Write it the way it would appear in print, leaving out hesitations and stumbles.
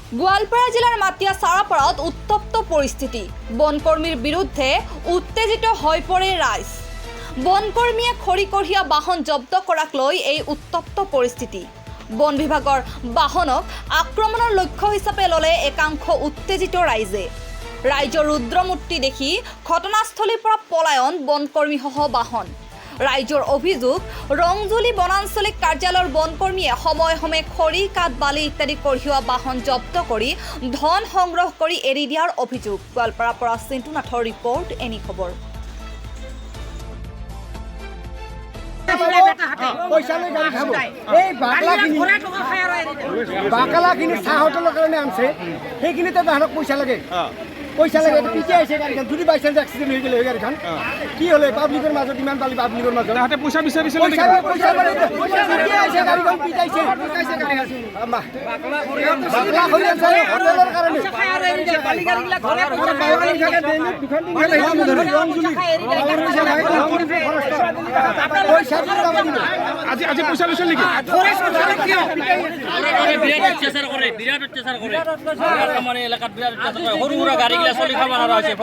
গোৱালপাৰা জিলাৰ মাটিয়া চাৰাপাৰাত উত্তপ্ত পৰিস্থিতি। বনকৰ্মীৰ বিৰুদ্ধে উত্তেজিত হৈ পৰে ৰাইজ। বনকৰ্মীয়ে খৰি কঢ়িয়া বাহন জব্দ কৰাক লৈ এই উত্তপ্ত পৰিস্থিতি। বন বিভাগৰ বাহনক আক্ৰমণৰ লক্ষ্য হিচাপে ল'লে একাংশ উত্তেজিত ৰাইজে। ৰাইজৰ ৰুদ্ৰমূৰ্তি দেখি ঘটনাস্থলীৰ পৰা পলায়ন বনকৰ্মীসহ বাহন। ৰাইজৰ অভিযোগ, ৰংজুলি বনাঞ্চলিক কাৰ্যালয়ৰ বনকৰ্মীয়ে সময়ে সময়ে খৰি, কাঠ, বালি ইত্যাদি কঢ়িওৱা বাহন জব্দ কৰি ধন সংগ্ৰহ কৰি এৰি দিয়াৰ অভিযোগ। গোৱালপাৰাৰ পৰা চিন্তু নাথৰ ৰিপৰ্ট, এনি খবৰ। পইচা লাগে পিছিয়ে আহিছে গাড়ীখন যদি বাইচান্স এক্সিডেণ্ট হৈ গ'লে গাড়ীখন কি হ'লে পাব্লিকৰ মাজত ইমান পালি পাব্লিকৰ মাজত তাহাঁতে পইচা বিচাৰিছিল পইচা আহিছে গাড়ীখন পিটাইছে আজি পইচা লৈছিল নেকি বিৰাট অত্যাচাৰ কৰে আমাৰ এলেকাত বিৰাট অত্যাচাৰ কৰে সৰু সুৰা গাড়ীগিলা চলি খাব নোৱাৰা হৈছে।